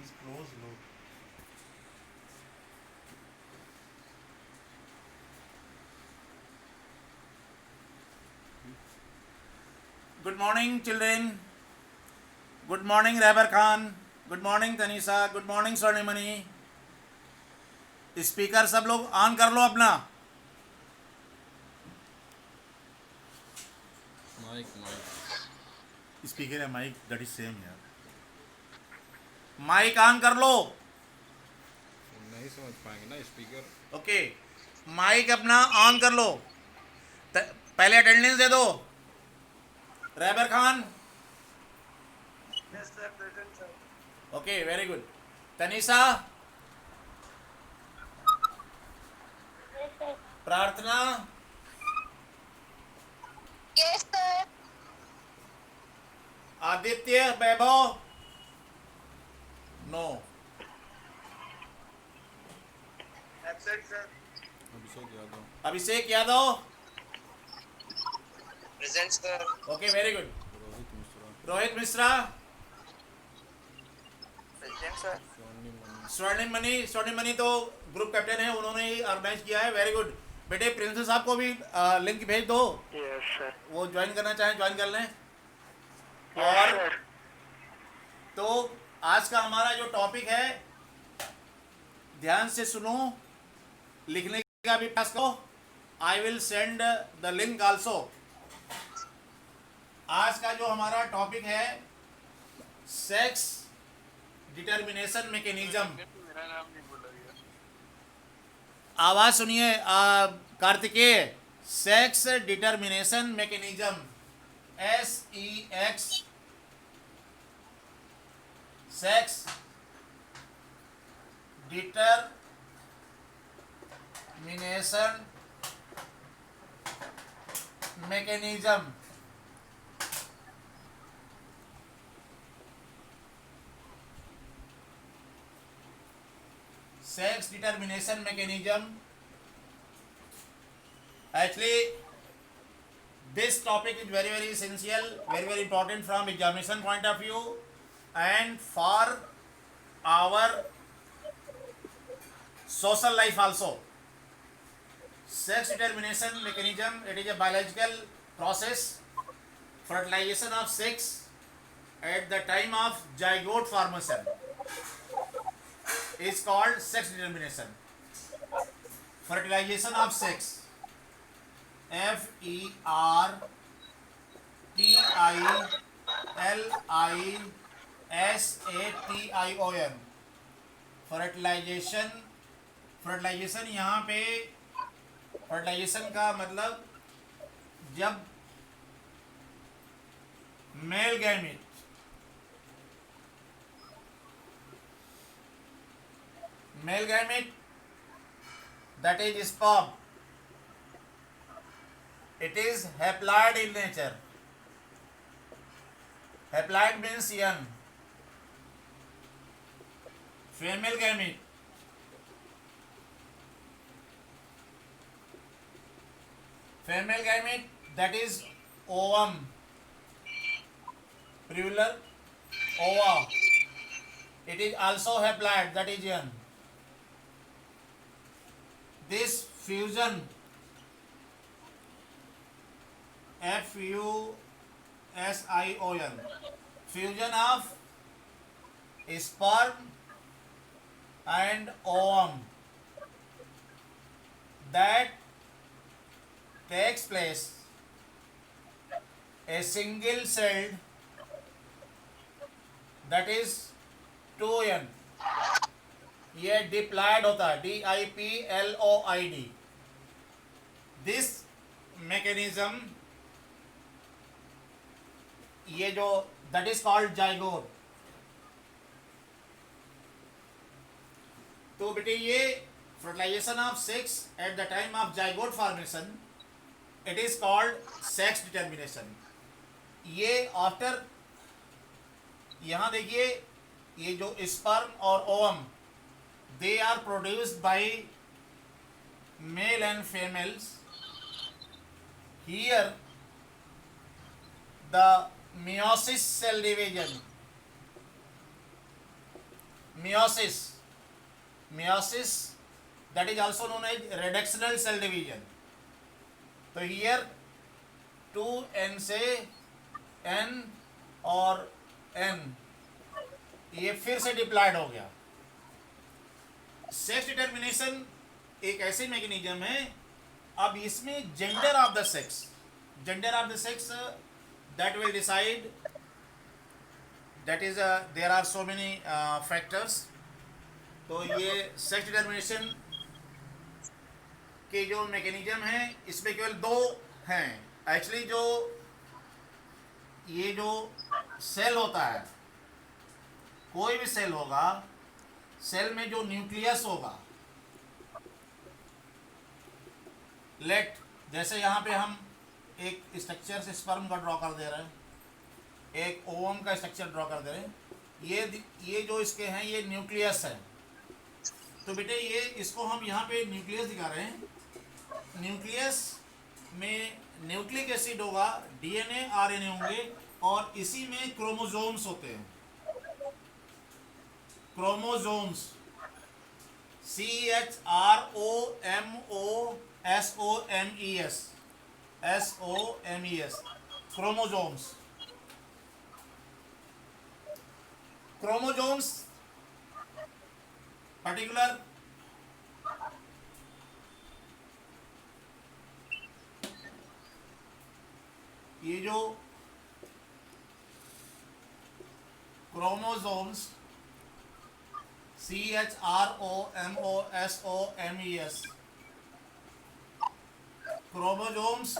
Please close look. Good morning, children. Good morning, Rabar Khan. Good morning, Tanisa. Good morning, Swarnimani. Speaker सब लोग on कर लो अपना. Mic speaker है mic that is same यार. Mic on कर लो. नहीं समझ पाएंगे ना स्पीकर. ओके, माइक अपना ऑन कर लो. पहले अटेंडेंस दे दो. Raibar Khan. Yes, sir, present, sir. Okay, very good. Tanisa. Yes, sir. Prarthana. Yes, sir. Aditya. Vaibhav. No. Absent, sir. Abhishek Yadav. Abhishek Yadav. Present, sir. Okay, very good. Rohit Mishra. Rohit Mishra. Present, sir. स्वर्णिम मनी. स्वर्णिम मनी तो ग्रुप कैप्टन है, उन्होंने ही ऑर्गेनाइज किया है. Very good. बेटे प्रिंसिपल साहब को भी लिंक भेज दो. Yes, sir. वो ज्वाइन करना चाहें ज्वाइन कर लें. Yes, और sir. तो आज का हमारा जो टॉपिक है, ध्यान से सुनो, लिखने का भी प्रयास करो. I will send the link also. आज का जो हमारा टॉपिक है, सेक्स डिटर्मिनेशन मैकेनिज्म. मेरा नाम नहीं बोला गया. आवाज सुनिए Kartikeya. Sex determination mechanism, SEX, sex determination mechanism. Sex determination mechanism. Actually, this topic is very essential, very important from examination point of view and for our social life also. Sex determination mechanism, it is a biological process. Fertilization of sex at the time of zygote formation is called sex determination. Fertilization of sex, fertilization. Fertilization यहाँ पे, fertilization का मतलब जब male gamete that is sperm, it is haploid in nature. Haploid means young. Female gamete, that is ovum, plural ova, it is also haploid, that is young. This fusion, FUSION, fusion of sperm and ovum, that takes place a single celled, that is 2N. ये diploid होता है, DIPLOID. This mechanism, ये जो that is called zygote. तो बेटे ये fertilization of sex at the time of zygote formation, it is called sex determination. ये after, यहाँ देखिए, ये जो स्पर्म और ovum, they are produced by male and females. Here the meiosis cell division, meiosis, meiosis, that is also known as reductional cell division. तो here 2n से n और n ये फिर से डिप्लॉयड हो गया. सेक्स डिटर्मिनेशन एक ऐसी मैकेनिज्म है. अब इसमें gender of the sex that will decide, that is there are so many factors. तो ये सेक्स डिटर्मिनेशन के जो मैकेनिज्म हैं इसमें केवल दो हैं एक्चुअली. जो ये जो सेल होता है, कोई भी सेल होगा, सेल में जो न्यूक्लियस होगा, जैसे यहाँ पे हम एक स्ट्रक्चर से स्पर्म का ड्रॉ कर दे रहे हैं, एक ओवम का स्ट्रक्चर ड्रॉ कर दे रहे हैं. ये जो इसके हैं ये न्यूक्लियस है. तो बेटे ये इसको हम यहाँ पे न्यूक्लियस दिखा रहे हैं. न्यूक्लियस में न्यूक्लिक एसिड होगा, डीएनए आरएनए होंगे और इसी में क्रोमोसोम्स होते हैं. Chromosomes CHROMOSOMES chromosomes. Chromosomes particular ये जो क्रोमोसोम्स CHROMOSOMES क्रोमोसोम्स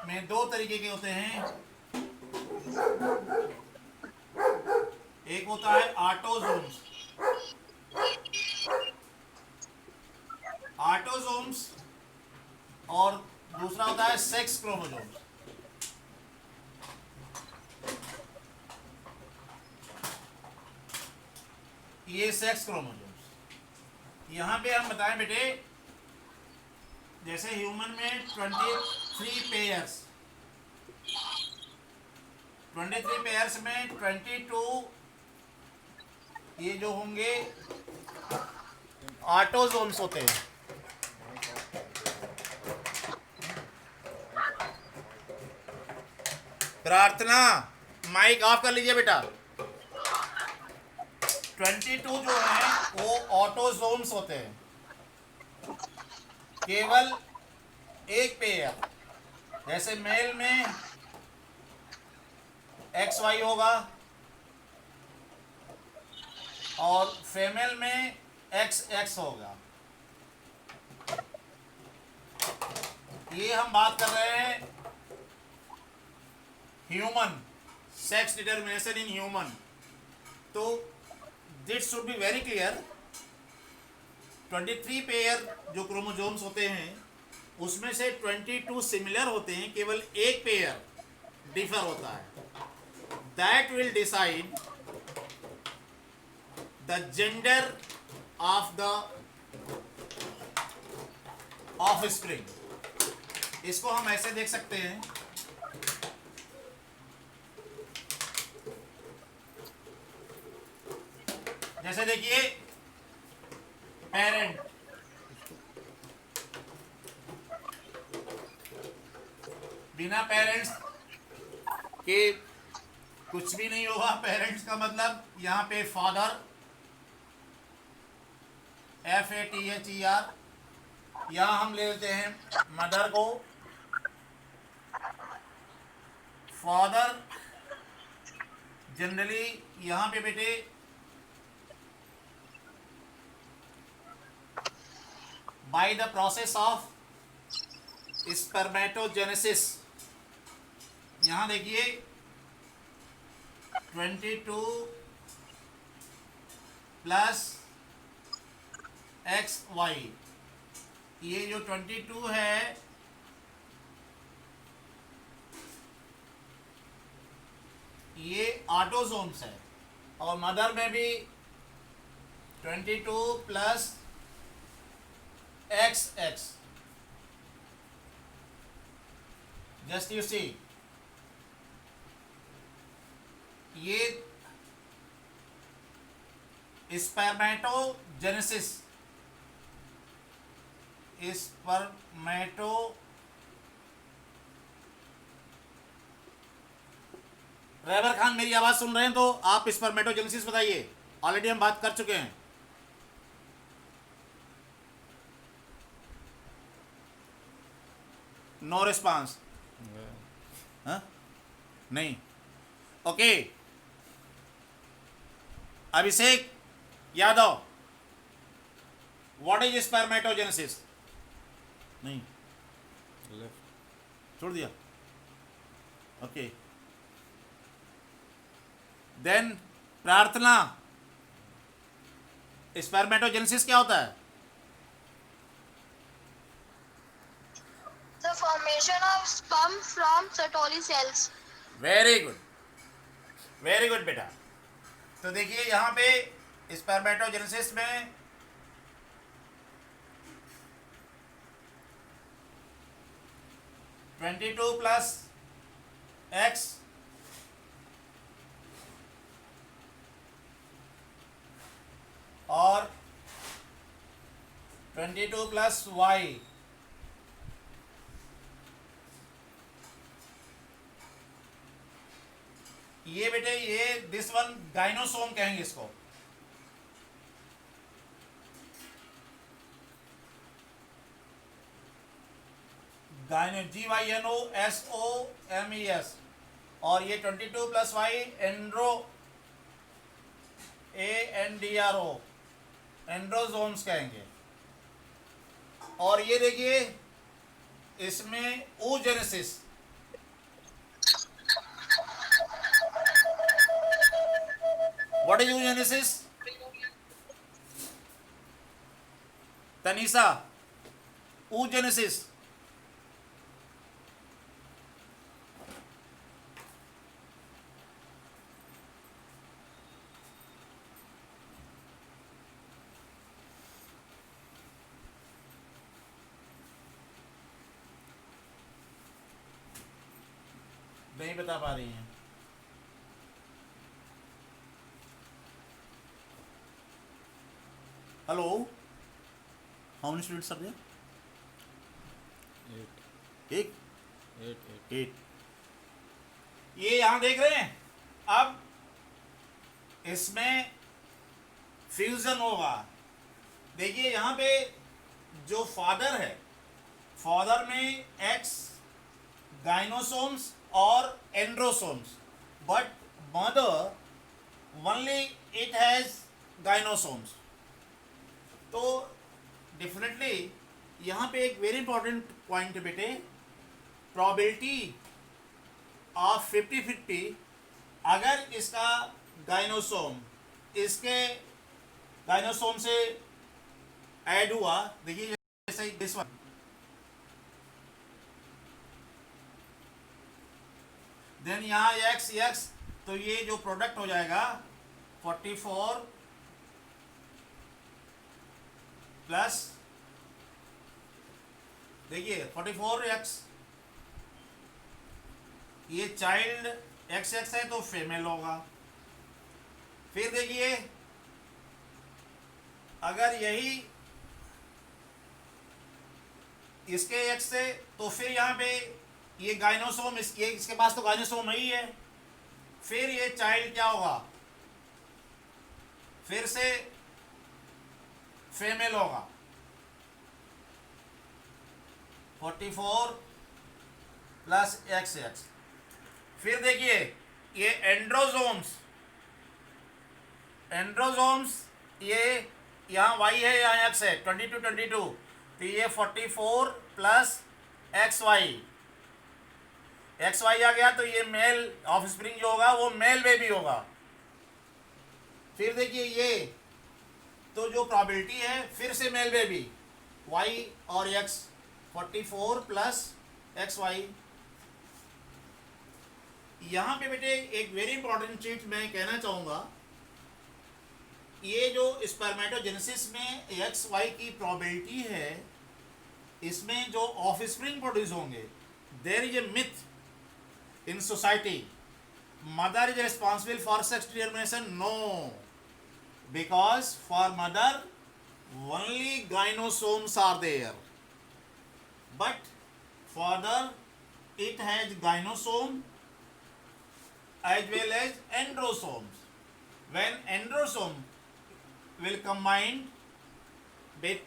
में दो तरीके के होते हैं. एक होता है ऑटोसोम्स और दूसरा होता है सेक्स क्रोमोसोम्स. ये सेक्स क्रोमोसोम्स. यहाँ पे हम बताएं बेटे, जैसे ह्यूमन में 23 पेयर्स में 22 ये जो होंगे ऑटोसोम्स होते हैं. प्रार्थना माइक ऑफ कर लीजिए बेटा. 22 जो है वो ऑटोसोम्स होते हैं, केवल एक पेयर. जैसे मेल में XY होगा और फीमेल में XX होगा. ये हम बात कर रहे हैं human sex determination in human. तो this should be very clear. 23 pair जो क्रोमोसोम्स होते हैं उसमें से 22 सिमिलर होते हैं, केवल एक पेयर डिफर होता है. That will decide the gender of the offspring. इसको हम ऐसे देख सकते हैं, जैसे देखिए पेरेंट, बिना पेरेंट्स के कुछ भी नहीं होगा. पेरेंट्स का मतलब यहाँ पे फादर FATHER, यहाँ हम ले लेते हैं मदर को. फादर जनरली यहाँ पे बेटे by the process of spermatogenesis. यहाँ देखिए 22 प्लस XY, ये जो 22 है ये ऑटोसोम्स है और मदर में भी 22 plus XX. Just you see, spermatogenesis, spermato Raibar Khan मेरी आवाज सुन रहे हैं तो आप स्पर्मेटोजेनेसिस बताइए, ऑलरेडी हम बात कर चुके हैं। नो रिस्पांस, हाँ नहीं, okay. Abhishek Yadav, what is spermatogenesis? नहीं, लेफ्ट। छोड़ दिया, ओके। देन प्रार्थना, स्पर्मेटोजेनेसिस क्या होता है? The formation of sperm from Sertoli cells. Very good, very good बेटा। तो देखिए यहाँ पे स्पर्मेटोजेनेसिस में (22 + X) और 22 + Y, ये बेटे ये दिस वन गाइनोसोम कहेंगे इसको। Gyno, GYNOSOMES। और ये 22 + Y एंड्रो, ANDRO, एंड्रोजोम्स कहेंगे। और ये देखिए इसमें oogenesis, what is oogenesis? Tanisa, oogenesis नहीं बता पा रही हैं। Hello, how many students are there? 8 एक 8 8 8। ये यहां देख रहे हैं, अब इसमें फ्यूजन होगा। देखिए यहां पे जो फादर है, फादर में एक्स गाइनोसोम्स और androsomes, but mother only it has gynosomes. तो डेफिनेटली यहाँ पे एक वेरी इंपॉर्टेंट पॉइंट है बेटे, प्रोबेबिलिटी ऑफ 50-50 अगर इसका गाइनोसोम इसके गाइनोसोम से ऐड हुआ। देखिए जैसे दिस वन, देन यहाँ एक्स एक्स, तो ये जो प्रोडक्ट हो जाएगा 44 प्लस, देखिए 44x, ये चाइल्ड एक्स एक्स है तो फीमेल होगा। फिर देखिए अगर यही इसके एक्स से, तो फिर यहाँ पे ये गाइनोसोम, इसके पास तो गाइनोसोम ही है। फिर ये चाइल्ड क्या होगा, फिर से फीमेल होगा। 44 प्लस XX। फिर देखिए ये एंड्रोजोम्स, ये यहाँ Y है यहाँ X है, 22 तो ये 44 प्लस XY आ गया, तो ये मेल ऑफस्प्रिंग जो होगा वो मेल बेबी होगा। फिर देखिए ये तो जो प्रोबेबिलिटी है फिर से मेल बेबी Y और X, 44 प्लस XY। यहाँ पे बेटे एक वेरी इंपॉर्टेंट चीज मैं कहना चाहूँगा, ये जो स्पर्मेटोजेनेसिस में XY की प्रोबेबिलिटी है, इसमें जो ऑफस्प्रिंग प्रोड्यूस होंगे, there is a myth in society, mother is responsible for sex determination. No, because for mother only gynosomes are there, but father it has gynosome as well as androsomes. When androsome will combine with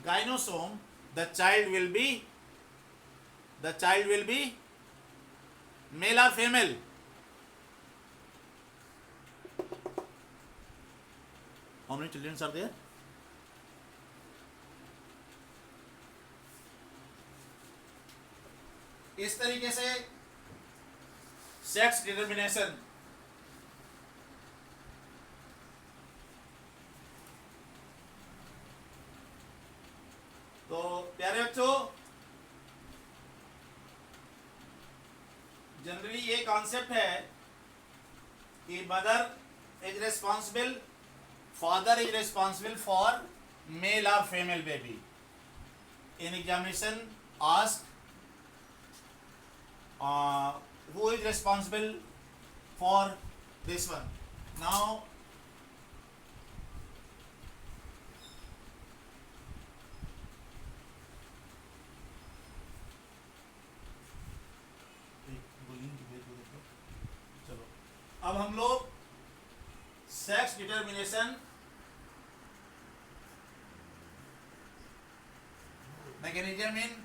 gynosome, the child will be male or female? How many children are there? इस तरीके से sex determination तो प्यारे बच्चों, generally ये concept है कि mother is responsible, father is responsible for male और female baby. In examination ask who is responsible for this one. Now चलो अब हम लोग sex determination mechanism in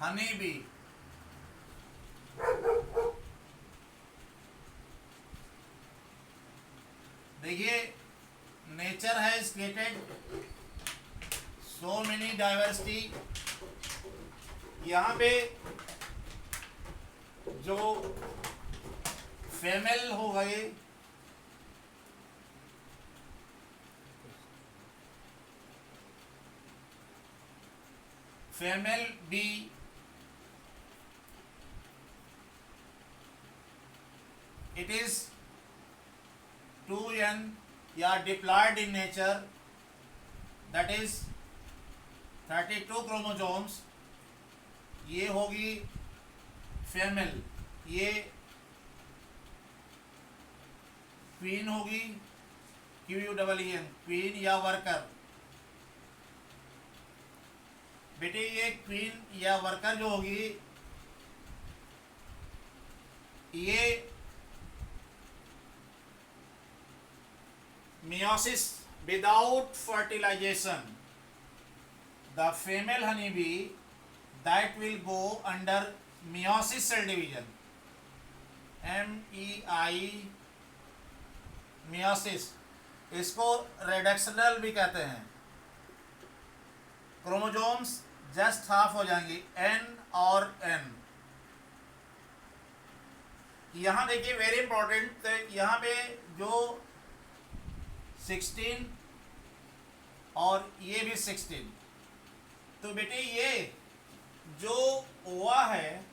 honey bee. देखिए, nature has created so many diversity. यहाँ पे जो female हो गए, female B, it is 2n या diploid in nature, that is 32 chromosomes. ये होगी फीमेल, ये क्वीन होगी, QUEEN, क्वीन या वर्कर. बेटे ये क्वीन या वर्कर जो होगी, ये meiosis without fertilization. The female honeybee that will go under meiosis cell division, MEI, meiosis. इसको रेडक्शनल भी कहते हैं. क्रोमोजोम्स जस्ट हाफ हो जाएंगी, N और N. यहाँ देखिए वेरी इंपॉर्टेंट, यहाँ पे जो 16 और ये भी 16. तो बेटे ये जो ओवा है,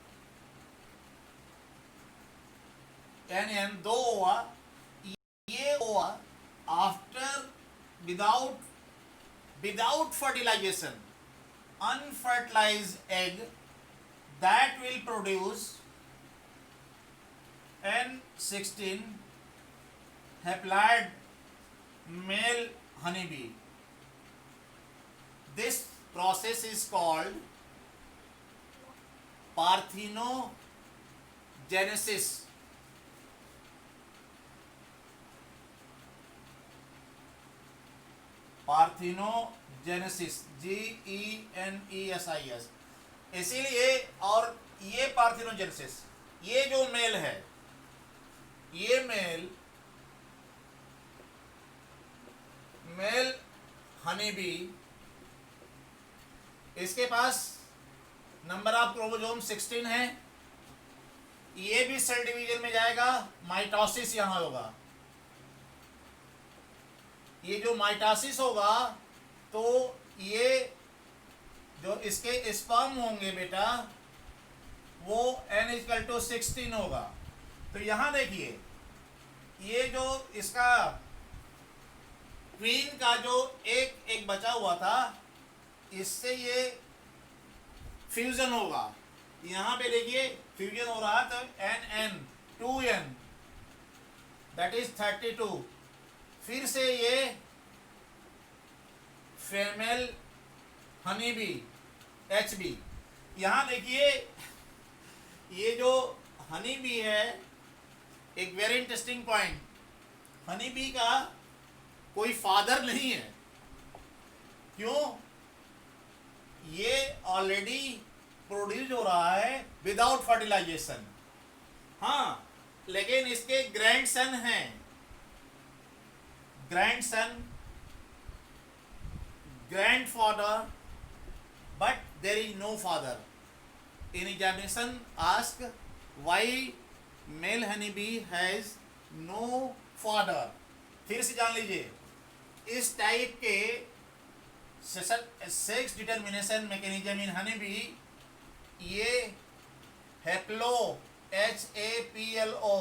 NN, दो ओवा, ये ova after without fertilization, unfertilized egg that will produce N16 haploid male honeybee. This process is called parthenogenesis. Parthenogenesis, GENESIS. इसीलिए, और ये पार्थिनोजेनेसिस, ये जो मेल है, ये मेल हनीबी, इसके पास नंबर ऑफ क्रोमोसोम 16 है. ये भी सेल डिवीजन में जाएगा, माइटोसिस यहाँ होगा. ये जो माइटोसिस होगा, तो ये जो इसके स्पर्म होंगे बेटा, वो N=16 होगा. तो यहाँ देखिए, ये जो इसका क्वीन का जो एक बचा हुआ था, इससे ये फ्यूजन होगा. यहाँ पे देखिए फ्यूजन हो रहा है, तो NN 2N, दैट इज 32. फिर से ये female honey bee H B. यहाँ देखिए ये जो हनी बी है, एक very interesting point, honey bee का कोई फादर नहीं है। क्यों? ये ऑलरेडी प्रोड्यूस हो रहा है विदाउट फर्टिलाइजेशन। हाँ, लेकिन इसके ग्रैंडसन हैं, grandson, grandfather, but there is no father. In examination ask why male honeybee has no father. फिर से जान लीजिए, इस टाइप के sex determination mechanism in honeybee, ये haplo HAPLO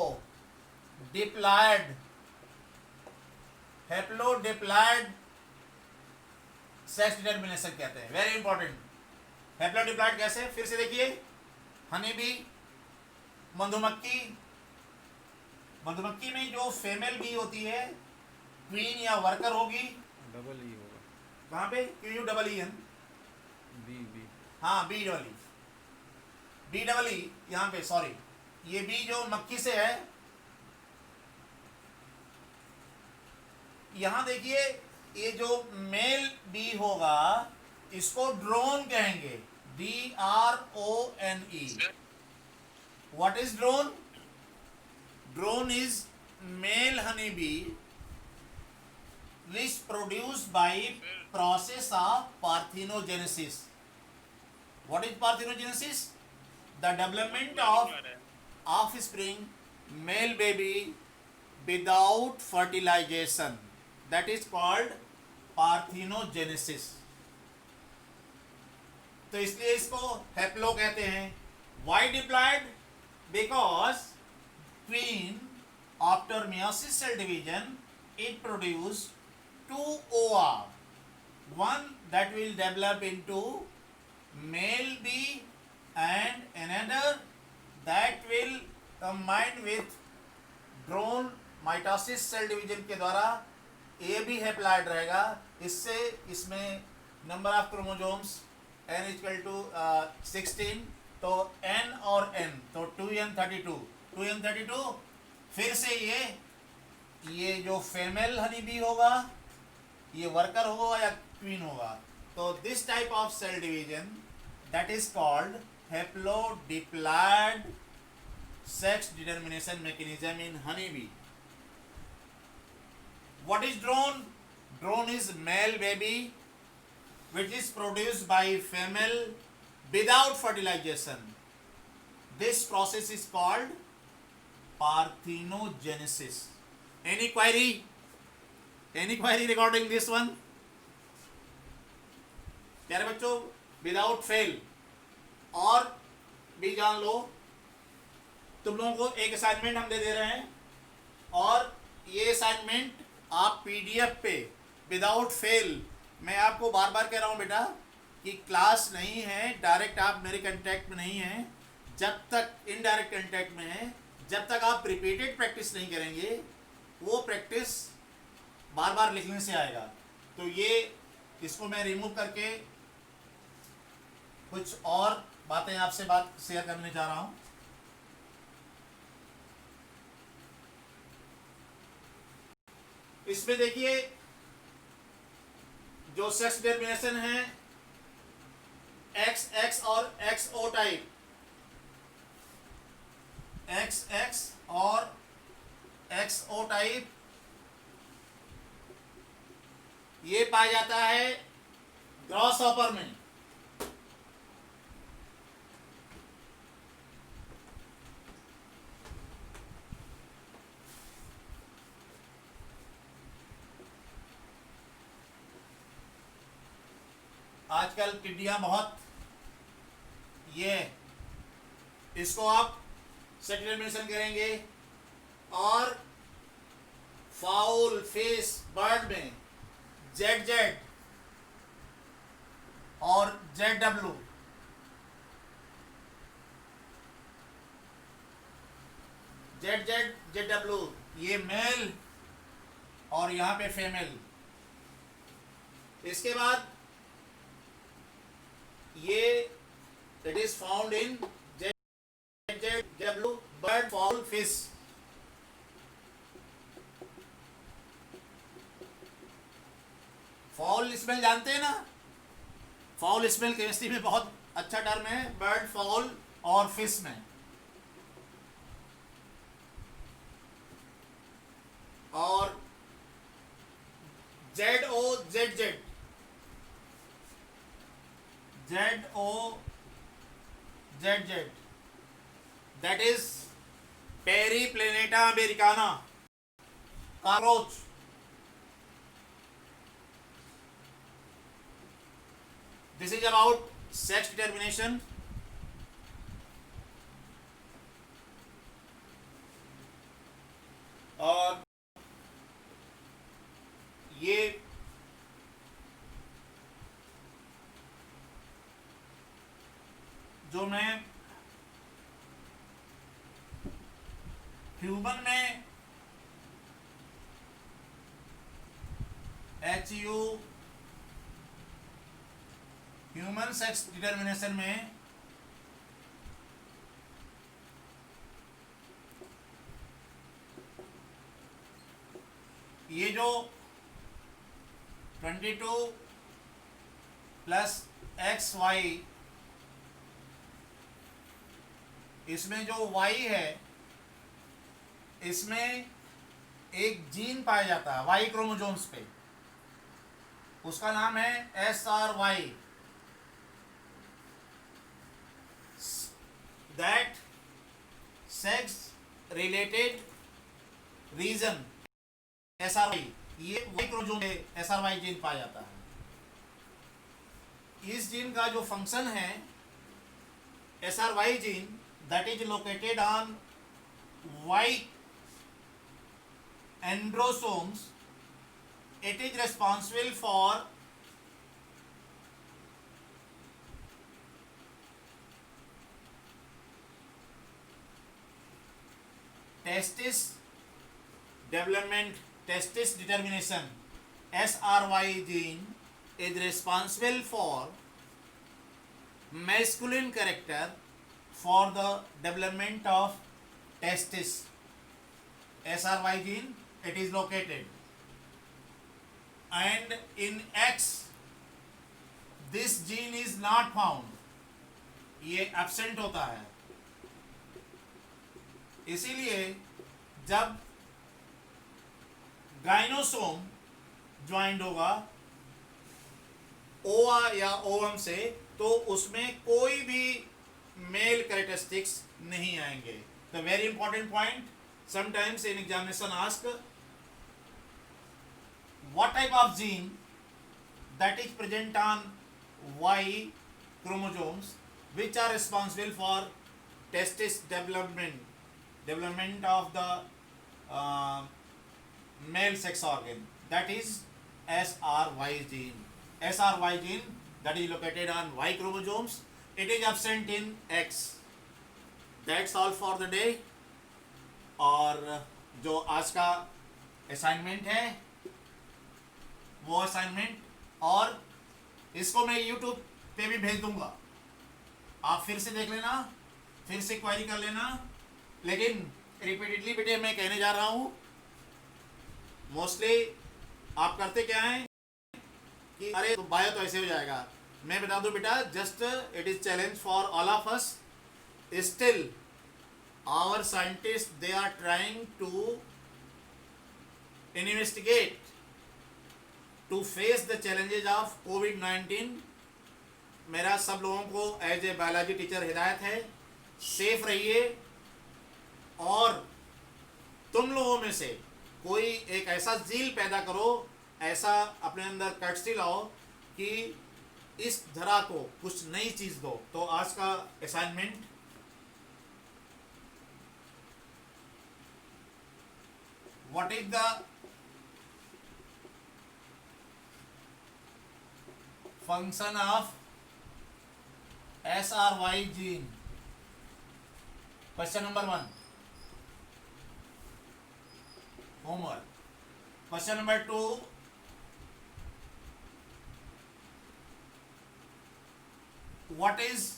diploid, haplo diploid sex determination कहते हैं। वेरी इंपॉर्टेंट, हैप्लोडिप्लॉयड कैसे? फिर से देखिए, हनी बी, मधुमक्खी, मधुमक्खी में जो फीमेल बी होती है, क्वीन या वर्कर होगी, डबल ई होगा, कहाँ पे? QUEEN, bee bee. हाँ BEE यहाँ पे, सॉरी, ये बी जो मक्खी से है, यहाँ देखिए ये जो मेल बी होगा इसको ड्रोन कहेंगे, DRONE। What is drone? Drone is male honey bee which produced by process of parthenogenesis. What is parthenogenesis? The development of offspring, male baby without fertilization. That is called parthenogenesis. तो इसलिए इसको haplo कहते हैं। Why diploid? Because queen after meiosis cell division it produce two ova, one that will develop into male bee and another that will combine with drone mitosis cell division के द्वारा ए भी haploid रहेगा। इससे इसमें number of chromosomes n = 16, तो n और n तो 2n32। फिर से ये जो फीमेल हनी बी होगा, ये वर्कर होगा या क्वीन होगा, तो this type of cell division that is called haplodiploid sex determination mechanism in honey bee. What is drone? Drone is male baby which is produced by female without fertilization. This process is called parthenogenesis. Any query? Any query regarding this one? प्यारे बच्चों, without fail और भी जान लो, तुम लोगों को एक assignment हम दे दे रहे हैं और ये असाइनमेंट आप PDF पे विदाउट फेल, मैं आपको बार बार कह रहा हूँ बेटा कि क्लास नहीं है, डायरेक्ट आप मेरे कांटेक्ट में नहीं हैं, जब तक इनडायरेक्ट कांटेक्ट में हैं, जब तक आप रिपीटेड प्रैक्टिस नहीं करेंगे, वो प्रैक्टिस बार बार लिखने से आएगा। तो ये इसको मैं रिमूव करके कुछ और बातें आपसे बात शेयर करने जा रहा हूँ। इसमें देखिए जो सेक्स डिटर्मिनेशन है XX और XO टाइप, XX और XO टाइप, ये पाया जाता है ग्रॉसहॉपर में। आजकल टिड्डियां बहुत, ये इसको आप सेक्स डिटर्मिनेशन करेंगे और फाउल फिश बर्ड में ZZ और ZW, ZZ ZW, ये मेल और यहाँ पे फीमेल। इसके बाद ये it is found in JW bird foul fish. Foul smell जानते हैं ना? फाउल स्मेल केमिस्ट्री में बहुत अच्छा टर्म है, बर्ड फाउल और फिश में। और Z O Z Z Z O Z Z that is Periplaneta americana, cockroach. This is about sex determination. और ये जो मैं ह्यूमन में HU ह्यूमन सेक्स डिटर्मिनेशन में ये जो 22 प्लस XY, इसमें जो Y है इसमें एक जीन पाया जाता है Y क्रोमोसोम्स पे, उसका नाम है SRY। That sex related region SRY, ये Y क्रोमोसोम में SRY जीन पाया जाता है। इस जीन का जो फंक्शन है SRY gene, that is located on Y androsomes. It is responsible for testis development, testis determination. SRY gene is responsible for masculine character for the development of testis. SRY gene, it is located, and in X this gene is not found, ये absent होता है। इसीलिए जब गाइनोसोम joint होगा ओवा या ovum से, तो उसमें कोई भी मेल कैरेक्टरिस्टिक्स नहीं आएंगे। The very important point, sometimes in examination ask what type of gene that is present on Y chromosomes which are responsible for testis development of the male sex organ, that is SRY gene. SRY gene that is located on Y chromosomes, it is absent in X. That's all for the day. और जो आज का assignment है वो assignment, और इसको मैं YouTube पे भी भेज दूंगा, आप फिर से देख लेना, फिर से क्वेरी कर लेना। लेकिन रिपीटेडली बेटे मैं कहने जा रहा हूँ, मोस्टली आप करते क्या हैं कि अरे तो बायो तो ऐसे हो जाएगा। मैं बता दूं बेटा, just it is challenge for all of us. Still our scientist they are trying to investigate to face the challenges of COVID. मेरा सब लोगों को एज ए बायोलॉजी टीचर हिदायत है, सेफ रहिए, और तुम लोगों में से कोई एक ऐसा जील पैदा करो, ऐसा अपने अंदर कर्टसी लाओ कि इस धरा को कुछ नई चीज दो। तो आज का assignment, what is the function of SRY gene? Question number 1, homework. Question number 2. What is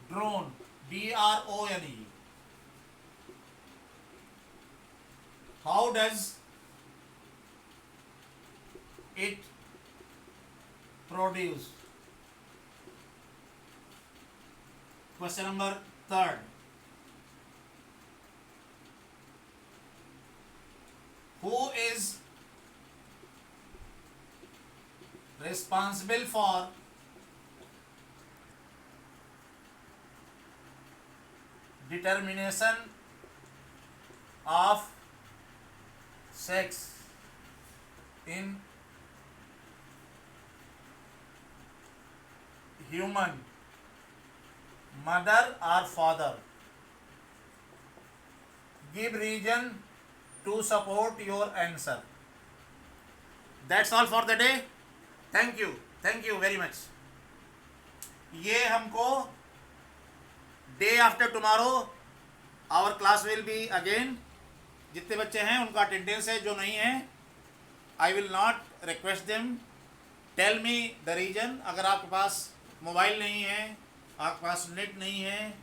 drone? DRONE. How does it produce? Question number 3. Who is responsible for determination of sex in human, mother or father? Give reason to support your answer. That's all for the day. Thank you very much. ये हमको day after tomorrow our class will be again. जितने बच्चे हैं उनका attendance है, जो नहीं है I will not request them. Tell me the reason. अगर आपके पास मोबाइल नहीं है, आपके पास नेट नहीं है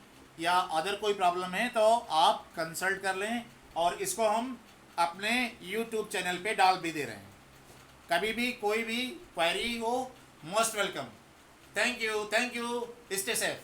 या अदर कोई प्रॉब्लम है तो आप कंसल्ट कर लें, और इसको हम अपने यूट्यूब चैनल पे डाल भी दे रहे हैं. कभी भी कोई भी क्वेरी हो, most welcome. Thank you. Stay safe.